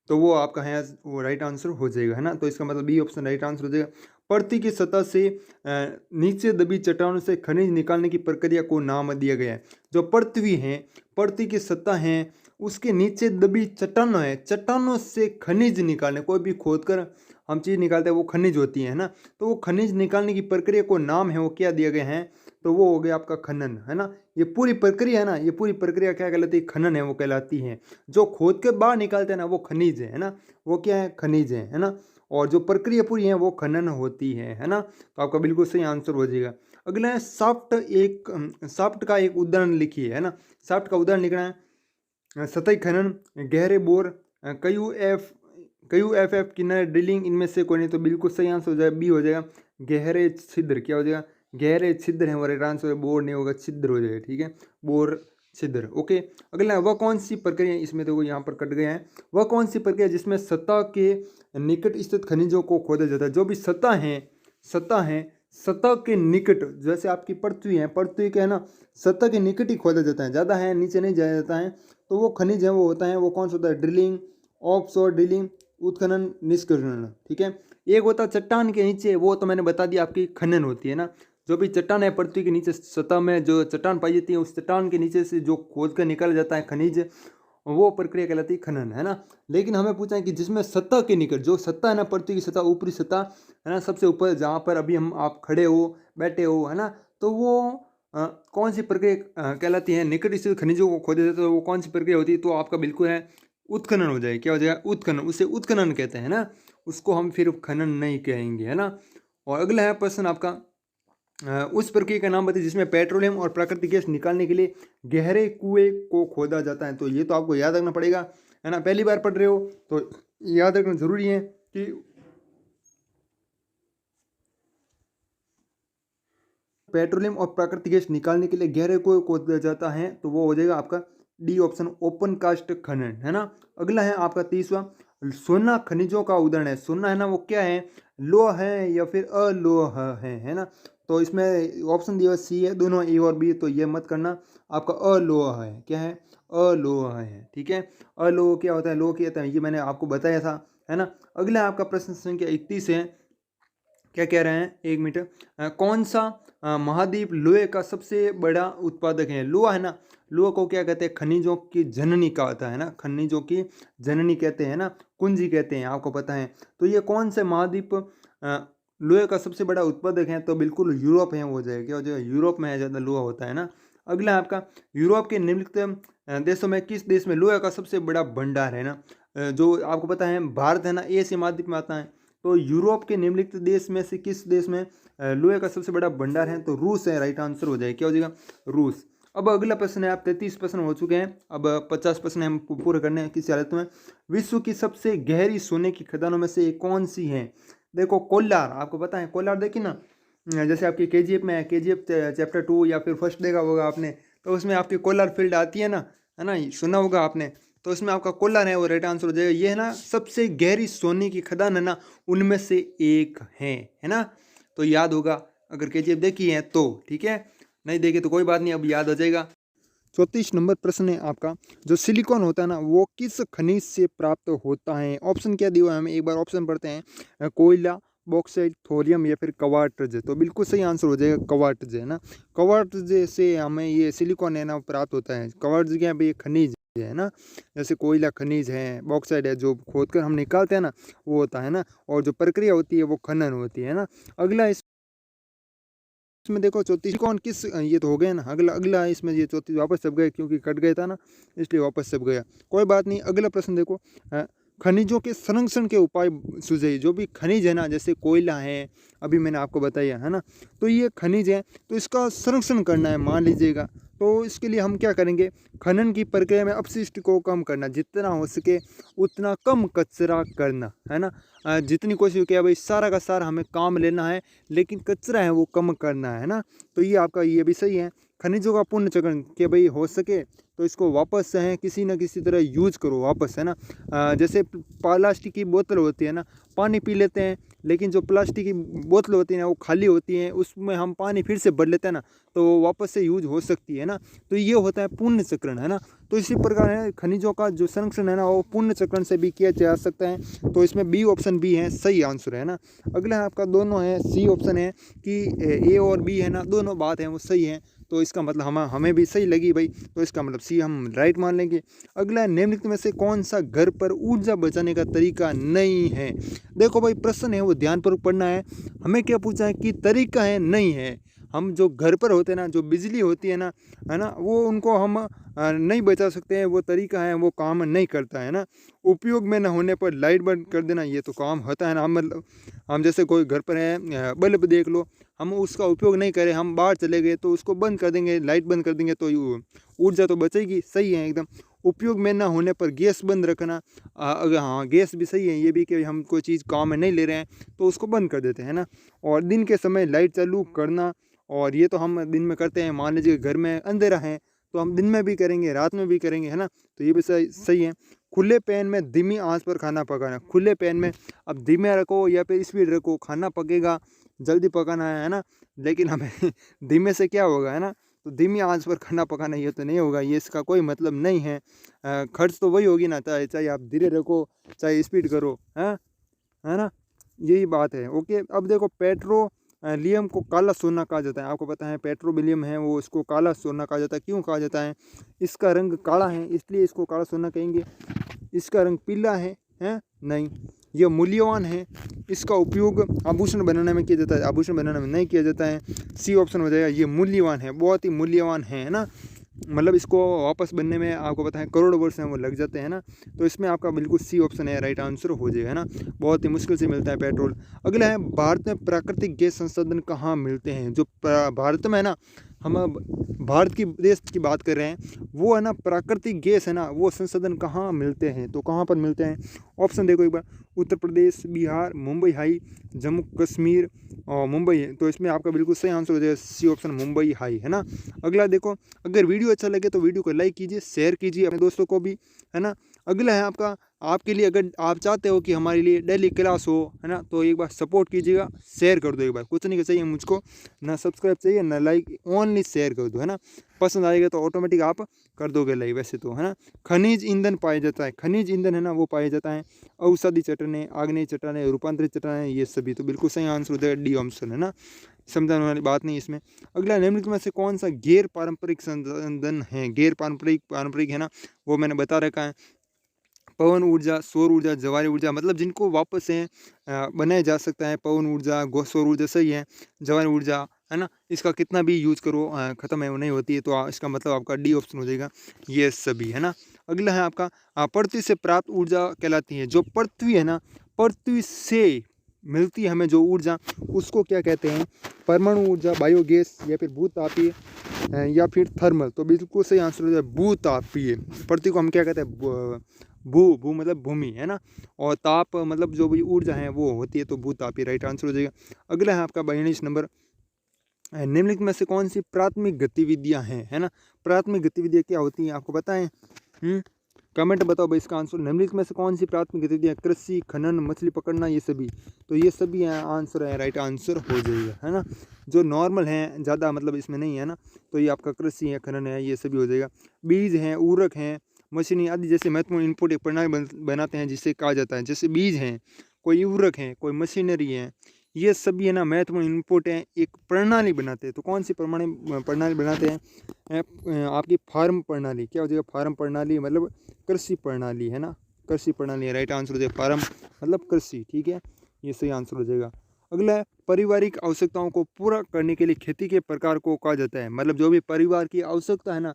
तो वो आपका है वो राइट आंसर हो जाएगा, है ना, तो इसका मतलब बी ऑप्शन राइट आंसर हो जाएगा। पृथ्वी की सतह से नीचे दबी चट्टानों से खनिज निकालने की प्रक्रिया को नाम दिया गया है। जो पृथ्वी है, पृथ्वी की सतह है, उसके नीचे दबी चट्टानों है, चट्टानों से खनिज निकालने, कोई भी खोद कर हम चीज़ निकालते हैं वो खनिज होती है ना, तो वो खनिज निकालने की प्रक्रिया को नाम है वो क्या दिया गया है, तो वो हो गया आपका खनन, है ना। ये पूरी प्रक्रिया है ना, ये पूरी प्रक्रिया क्या कहलाती है, खनन है वो कहलाती है। जो खोद के बाहर निकालते हैं ना वो खनिज है ना, वो क्या है, खनिज है ना, और जो प्रक्रिया पूरी है वो खनन होती है ना, तो आपका बिल्कुल सही आंसर हो जाएगा। अगला है साफ्ट का एक उदाहरण लिखिए, है ना। साफ्ट का उदाहरण लिखना है, सतही खनन, गहरे बोर, कयू एफ किनारे ड्रिलिंग, इनमें से कोई नहीं, तो बिल्कुल सही आंसर हो जाएगा, बी हो जाएगा, गहरे छिद्र। क्या हो जाएगा, गहरे छिद्र है, और आंसर बोर नहीं होगा, छिद्र हो जाएगा, ठीक है, बोर छिद्र। ओके, अगला वह कौन सी प्रक्रिया, इसमें देखो यहाँ पर कट गए हैं, वह कौन सी प्रक्रिया जिसमें सतह के निकट स्थित खनिजों को खोदा जाता है। जो भी सतह है, सतह के निकट, जैसे आपकी पृथ्वी है, पृथ्वी के है ना, सतह के निकट ही खोदा जाता है, ज़्यादा है नीचे नहीं जाया जाता है, तो वो खनिज है वो होता है, वो कौन सा होता है, ड्रिलिंग, ऑफशोर ड्रिलिंग, उत्खनन, निष्कर्षण, ठीक है। एक होता है चट्टान के नीचे, वो तो मैंने बता दिया आपकी खनन होती है ना। जो भी चट्टान है पृथ्वी के नीचे सतह में जो चट्टान पाई जाती है, उस चट्टान के नीचे से जो खोद कर निकाला जाता है खनिज, वो प्रक्रिया कहलाती है खनन, है ना। लेकिन हमें पूछा है कि जिसमें सतह के निकट, जो सतह है ना, पृथ्वी की सतह, ऊपरी सतह, है ना, सबसे ऊपर जहाँ पर अभी हम आप खड़े हो, बैठे हो, है ना, तो वो कौन सी प्रक्रिया कहलाती है, निकट स्थित खनिजों को खोदे जाते, तो वो कौन सी प्रक्रिया होती है, तो आपका बिल्कुल है उत्खनन हो जाए। क्या हो जाएगा, उत्खनन, उसे उत्खनन कहते हैं ना, उसको हम फिर खनन नहीं कहेंगे, है ना। और अगला है प्रश्न आपका, उस प्रक्रिया का नाम बताइए जिसमें पेट्रोलियम और प्राकृतिक गैस निकालने के लिए गहरे कुएं को खोदा जाता है। तो ये तो आपको याद रखना पड़ेगा, है ना, पहली बार पढ़ रहे हो तो याद रखना जरूरी है कि पेट्रोलियम और प्राकृतिक गैस निकालने के लिए गहरे कुएं खोदा जाता है, तो वो हो जाएगा आपका डी ऑप्शन, ओपन कास्ट खनन, है ना। अगला है आपका 30वां, सोना खनिजों का उदाहरण है। सोना है ना, वो क्या है, लोह है या फिर अलोह है ना। तो इसमें ऑप्शन दिया सी है, दोनों ए और बी, तो ये मत करना, आपका अलोह है, क्या है, अलोह है, ठीक है। अलोह क्या होता है, लोह क्या होता है, ये मैंने आपको बताया था, है ना। अगला आपका प्रश्न संख्या 31 है, क्या कह रहे हैं, एक मिनट, कौन सा महाद्वीप लोहे का सबसे बड़ा उत्पादक है। लोहा है ना, लोहा को क्या कहते हैं, खनिजों की जननी का होता है ना, खनिजों की जननी कहते हैं ना, कुंजी कहते हैं, आपको पता है। तो ये कौन से महाद्वीप लोहे का सबसे बड़ा उत्पादक है, तो बिल्कुल यूरोप है, वो हो जाएगा, क्या हो जाएगा, यूरोप में ज़्यादा लोहा होता है ना। अगला है आपका, यूरोप के निम्नलिखित देशों में किस देश में लोहे का सबसे बड़ा भंडार है ना। जो आपको पता है भारत है ना, एशिया महाद्वीप में आता है, तो यूरोप के निम्नलिखित देश में से किस देश में लोहे का सबसे बड़ा भंडार है, तो रूस है, राइट आंसर हो जाएगा, क्या हो जाएगा, रूस। अब अगला प्रश्न है, आप 33 प्रश्न हो चुके हैं, अब 50 प्रश्न हम पूरे करने हैं किसी हालत में। विश्व की सबसे गहरी सोने की खदानों में से एक कौन सी है। देखो कोलार, आपको पता है कोलार, देखिए ना, जैसे आपकी केजीएफ में है, केजीएफ चैप्टर 2 या फिर फर्स्ट देखा होगा आपने, तो उसमें आपकी कोलार फील्ड आती है ना, सुना होगा आपने, तो उसमें आपका कोलार है वो राइट आंसर हो जाएगा। ये है ना सबसे गहरी सोने की खदान है ना, उनमें से एक है ना, तो याद होगा अगर केजीएफ देखी है तो, ठीक है, नहीं देखे तो कोई बात नहीं, अब याद हो जाएगा। 34 नंबर प्रश्न है आपका, जो सिलिकॉन होता है ना, वो किस खनिज से प्राप्त होता है। ऑप्शन क्या दिया हुआ है हमें, एक बार ऑप्शन पढ़ते हैं, कोयला, बॉक्साइट, थोरियम या फिर क्वार्ट्ज। तो बिल्कुल सही आंसर हो जाएगा क्वार्ट्ज, है ना। क्वार्ट्ज से हमें ये सिलिकॉन है ना प्राप्त होता है। क्वार्ट्ज क्या है, खनिज है ना, जैसे कोयला खनिज है, बॉक्साइट है, जो खोद कर हम निकालते हैं ना, वो होता है ना, और जो प्रक्रिया होती है वो खनन होती है ना। अगला इसमें देखो 34 कौन किस, ये तो हो गया ना, अगला अगला इसमें ये 34 वापस सब गए, क्योंकि कट गया था ना, इसलिए वापस सब गया, कोई बात नहीं। अगला प्रश्न देखो, खनिजों के संरक्षण के उपाय सुझाइए। जो भी खनिज है ना, जैसे कोयला है, अभी मैंने आपको बताया है ना, तो ये खनिज है, तो इसका संरक्षण करना है मान लीजिएगा। तो इसके लिए हम क्या करेंगे, खनन की प्रक्रिया में अपशिष्ट को कम करना, जितना हो सके उतना कम कचरा करना, है ना। जितनी कोशिश किया भाई सारा का सारा हमें काम लेना है, लेकिन कचरा है वो कम करना है ना। तो ये आपका ये भी सही है। खनिजों का पुनर्चक्रण कि भाई हो सके तो इसको वापस है किसी न किसी तरह यूज करो वापस, है ना। जैसे प्लास्टिक की बोतल होती है ना, पानी पी लेते हैं, लेकिन जो प्लास्टिक की बोतल होती है ना वो खाली होती है, उसमें हम पानी फिर से भर लेते हैं ना, तो वो वापस से यूज हो सकती है ना। तो ये होता है पुण्य चक्रण, है ना। तो इसी प्रकार है खनिजों का जो संरक्षण है ना वो पुण्य चक्रण से भी किया जा सकता है। तो इसमें बी ऑप्शन बी है सही आंसर, है ना। अगला है आपका दोनों है, सी ऑप्शन है कि ए और बी है ना, दोनों बात है वो सही है। तो इसका मतलब हमें भी सही लगी भाई, तो इसका मतलब सी हम राइट मान लेंगे। अगला है निम्नलिखित में से कौन सा घर पर ऊर्जा बचाने का तरीका नहीं है। देखो भाई प्रश्न है वो ध्यानपूर्वक पढ़ना है। हमें क्या पूछा है कि तरीका है नहीं है। हम जो घर पर होते हैं ना, जो बिजली होती है ना, वो उनको हम नहीं बचा सकते हैं, वो तरीका है वो काम नहीं करता है ना। उपयोग में न होने पर लाइट बंद कर देना ये तो काम होता है ना। हम मतलब हम जैसे कोई घर पर है, बल्ब देख लो, हम उसका उपयोग नहीं करें, हम बाहर चले गए तो उसको बंद कर देंगे, लाइट बंद कर देंगे, तो ऊर्जा तो बचेगी। सही है एकदम। उपयोग में ना होने पर गैस बंद रखना, अगर हाँ गैस भी सही है ये भी, कि हम कोई चीज़ काम में नहीं ले रहे हैं तो उसको बंद कर देते हैं ना। और दिन के समय लाइट चालू करना, और ये तो हम दिन में करते हैं। मान लीजिए घर में अंधेरा है तो हम दिन में भी करेंगे रात में भी करेंगे, है ना। तो ये भी सही है। खुले पैन में धीमी आंच पर खाना पकाना, खुले पैन में अब धीमे रखो या फिर स्पीड रखो, खाना पकेगा, जल्दी पकाना है ना। लेकिन हमें धीमे से क्या होगा, है ना। तो धीमी आंच पर खाना पकाना ये तो नहीं होगा, ये इसका कोई मतलब नहीं है। खर्च तो वही होगी ना, चाहे आप धीरे रखो चाहे स्पीड करो, है ना। यही बात है। ओके, अब देखो पेट्रोलियम को काला सोना कहा जाता है। आपको पता है पेट्रोलियम है वो, इसको काला सोना कहा जाता है। क्यों कहा जाता है, इसका रंग काला है इसलिए इसको काला सोना कहेंगे। इसका रंग पीला है नहीं, यह मूल्यवान है। इसका उपयोग आभूषण बनाने में किया जाता है, आभूषण बनाने में नहीं किया जाता है। सी ऑप्शन हो जाएगा, ये मूल्यवान है, बहुत ही मूल्यवान है ना। मतलब इसको वापस बनने में आपको पता है करोड़ वर्ष हैं वो लग जाते हैं ना। तो इसमें आपका बिल्कुल सी ऑप्शन है राइट आंसर हो जाएगा, है ना। बहुत ही मुश्किल से मिलता है पेट्रोल। अगला है भारत में प्राकृतिक गैस संसाधन कहाँ मिलते हैं। जो भारत में है ना, हम अब भारत की देश की बात कर रहे हैं, वो है ना प्राकृतिक गैस है ना, वो संसाधन कहाँ मिलते हैं, तो कहाँ पर मिलते हैं। ऑप्शन देखो एक बार, उत्तर प्रदेश, बिहार, मुंबई हाई, जम्मू कश्मीर और मुंबई है। तो इसमें आपका बिल्कुल सही आंसर हो जाएगा सी ऑप्शन मुंबई हाई, है ना। अगला देखो, अगर वीडियो अच्छा लगे तो वीडियो को लाइक कीजिए, शेयर कीजिए अपने दोस्तों को भी, है ना। अगला है आपका, आपके लिए अगर आप चाहते हो कि हमारे लिए डेली क्लास हो, है ना, तो एक बार सपोर्ट कीजिएगा, शेयर कर दो एक बार। कुछ नहीं चाहिए मुझको, ना सब्सक्राइब चाहिए ना लाइक, ओनली शेयर कर दो, है ना। पसंद आएगा तो ऑटोमेटिक आप कर दोगे लाइक वैसे तो, है ना। खनिज ईंधन पाया जाता है, खनिज ईंधन है ना वो पाया जाता है औषधि चट्टानें, आग्नेय चट्टानें, रूपांतरित चट्टानें, ये सभी। तो बिल्कुल सही आंसर हो जाएगा डी ऑप्शन, है ना। समझाने वाली बात नहीं इसमें। अगला निम्नलिखित में से कौन सा गैर पारंपरिक संसाधन है। गैर पारंपरिक है ना, वो मैंने बता रखा है। पवन ऊर्जा, सौर ऊर्जा, जवारी ऊर्जा, मतलब जिनको वापस से बनाया जा सकता है। पवन ऊर्जा, सौर ऊर्जा सही है। जवारी ऊर्जा है ना, इसका कितना भी यूज करो ख़त्म है वो नहीं होती है। तो इसका मतलब आपका डी ऑप्शन हो जाएगा ये सभी, है ना। अगला है आपका पृथ्वी से प्राप्त ऊर्जा कहलाती है। जो पृथ्वी है ना, पृथ्वी से मिलती है हमें जो ऊर्जा, उसको क्या कहते हैं। परमाणु ऊर्जा, बायोगैस, या फिर भूतापीय, या फिर थर्मल। तो बिल्कुल सही आंसर हो जाए भूतापीय। पृथ्वी को हम क्या कहते हैं, भू मतलब भूमि, है ना। और ताप मतलब जो भी ऊर्जा है वो होती है, तो भूतापीय राइट आंसर हो जाएगा। अगला है आपका 42 नंबर, निम्नलिखित में से कौन सी प्राथमिक गतिविधियां हैं, है ना। प्राथमिक गतिविधियां क्या होती हैं आपको पता है। कमेंट बताओ भाई इसका आंसर। निम्नलिखित में से कौन सी प्राथमिक गतिविधियां, कृषि, खनन, मछली पकड़ना, ये सभी। तो ये सभी आंसर है राइट आंसर हो जाएगा, है ना। जो नॉर्मल है ज़्यादा मतलब इसमें नहीं है ना, तो ये आपका कृषि है, खनन है, ये सभी हो जाएगा। बीज हैं, उर्वरक हैं, मशीनी आदि जैसे महत्वपूर्ण इनपुट एक प्रणाली बनाते हैं जिसे कहा जाता है। जैसे बीज हैं, कोई उर्वरक हैं, कोई मशीनरी है, ये सभी है ना महत्वपूर्ण इनपुट हैं, एक प्रणाली बनाते हैं। तो कौन सी प्रणाली बनाते हैं, आपकी फार्म प्रणाली। क्या हो जाएगा, फार्म प्रणाली मतलब कृषि प्रणाली, है ना। कृषि प्रणाली है राइट आंसर हो जाएगा। फार्म मतलब कृषि, ठीक है, ये सही आंसर हो जाएगा। अगला है पारिवारिक आवश्यकताओं को पूरा करने के लिए खेती के प्रकार को कहा जाता है। मतलब जो भी परिवार की आवश्यकता है ना,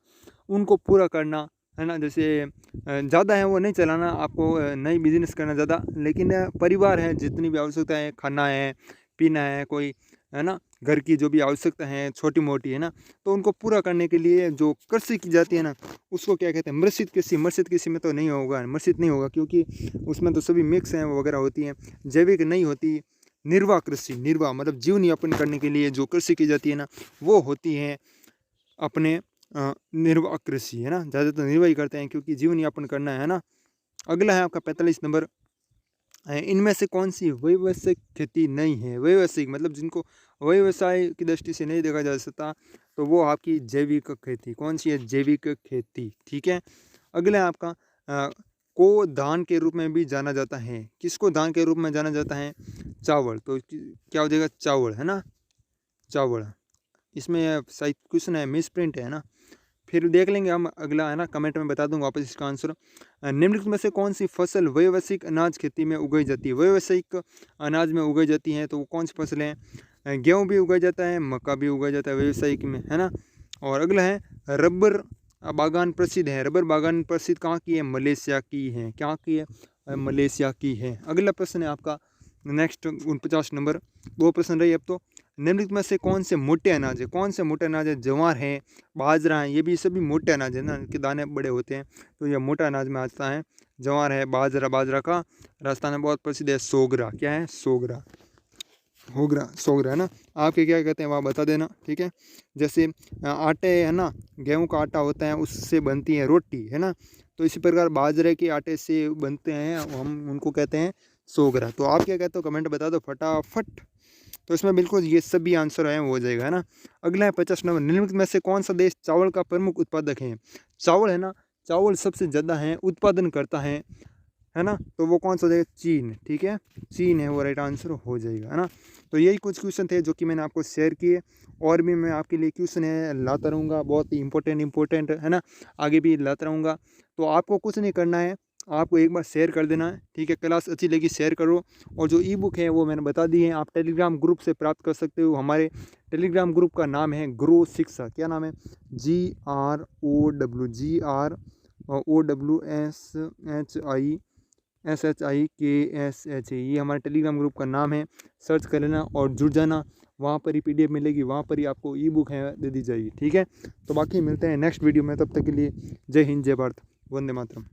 उनको पूरा करना है ना, जैसे ज़्यादा है वो नहीं चलाना आपको, नहीं बिजनेस करना ज़्यादा, लेकिन परिवार है, जितनी भी आवश्यकता है, खाना है, पीना है, कोई है ना, घर की जो भी आवश्यकता है छोटी मोटी, है ना, तो उनको पूरा करने के लिए जो कृषि की जाती है ना, उसको क्या कहते हैं, मृषित कृषि। मृषित कृषि में तो नहीं होगा, मृषित नहीं होगा, क्योंकि उसमें तो सभी मिक्स हैं वगैरह होती हैं, जैविक नहीं होती। निर्वाह कृषि, निर्वाह मतलब जीवन यापन करने के लिए जो कृषि की जाती है ना, वो होती है अपने निर्वाह कृषि, है ना, ज़्यादातर निर्वाह ही करते हैं क्योंकि जीवन यापन करना है ना। अगला है आपका 45 नंबर, इनमें से कौन सी व्यावसायिक खेती नहीं है। व्यावसायिक मतलब जिनको व्यवसाय की दृष्टि से नहीं देखा जा सकता, तो वो आपकी जैविक खेती। कौन सी है? जैविक खेती, ठीक है। अगला है आपका को दान के रूप में भी जाना जाता है। किसको दान के रूप में जाना जाता है? चावल। तो क्या हो जाएगा? चावल, है ना, चावल। इसमें सही क्वेश्चन है, मिस प्रिंट है ना। फिर देख लेंगे हम अगला, है ना, कमेंट में बता दूंगा वापस इसका आंसर। निम्नलिखित में से कौन सी फसल व्यावसायिक अनाज खेती में उगाई जाती है? व्यावसायिक अनाज में उगाई जाती है, तो वो कौन सी फसल है? गेहूँ भी उगाया जाता है, मक्का भी उगाया जाता है व्यावसायिक में, है ना। और अगला है रबर बागान प्रसिद्ध है। रबर बागान प्रसिद्ध कहाँ की है? मलेशिया की है। क्या की है? मलेशिया की है। अगला प्रश्न है आपका नेक्स्ट 49 नंबर, दो प्रश्न रही अब तो। निम्नलिखित में से कौन से मोटे अनाज है? कौन से मोटे अनाज है? ज्वार है, बाजरा है, ये भी सभी मोटे अनाज है ना, इनके दाने बड़े होते हैं, तो ये मोटा अनाज में आता है। ज्वार है, बाजरा, बाजरा का राजस्थान में बहुत प्रसिद्ध है सोगरा। क्या है? सोगरा, होगरा, सोगरा, है ना। आपके क्या कहते हैं वहाँ बता देना, ठीक है। जैसे आटे, है ना, गेहूं का आटा होता है, उससे बनती है रोटी, है ना, तो इसी प्रकार बाजरे के आटे से बनते हैं, हम उनको कहते हैं सोगरा। तो आप क्या कहते हो कमेंट बता दो फटाफट। तो इसमें बिल्कुल ये सभी आंसर है, हो जाएगा, है ना। अगला है 50 नंबर, निम्नलिखित में से कौन सा देश चावल का प्रमुख उत्पादक है? चावल, है ना, चावल सबसे ज़्यादा है उत्पादन करता है ना, तो वो कौन सा देश? चीन, ठीक है, चीन है वो राइट आंसर हो जाएगा, है ना। तो यही कुछ क्वेश्चन थे जो कि मैंने आपको शेयर किए, और भी मैं आपके लिए क्वेश्चन है लाता रहूँगा, बहुत ही इंपॉर्टेंट, है ना, आगे भी लाता रहूँगा। तो आपको कुछ नहीं करना है, आपको एक बार शेयर कर देना है, ठीक है। क्लास अच्छी लगी शेयर करो, और जो ई बुक है वो मैंने बता दी है, आप टेलीग्राम ग्रुप से प्राप्त कर सकते हो। हमारे टेलीग्राम ग्रुप का नाम है ग्रो शिक्षा। क्या नाम है? GROWGROSHIKSH, ये हमारे टेलीग्राम ग्रुप का नाम है। सर्च कर लेना और जुड़ जाना, वहाँ पर ही PDF मिलेगी, वहाँ पर ही आपको ई बुक है दे दी जाएगी, ठीक है। तो बाकी मिलते हैं नेक्स्ट वीडियो में, तब तक के लिए जय हिंद, जय भारत, वंदे मातरम।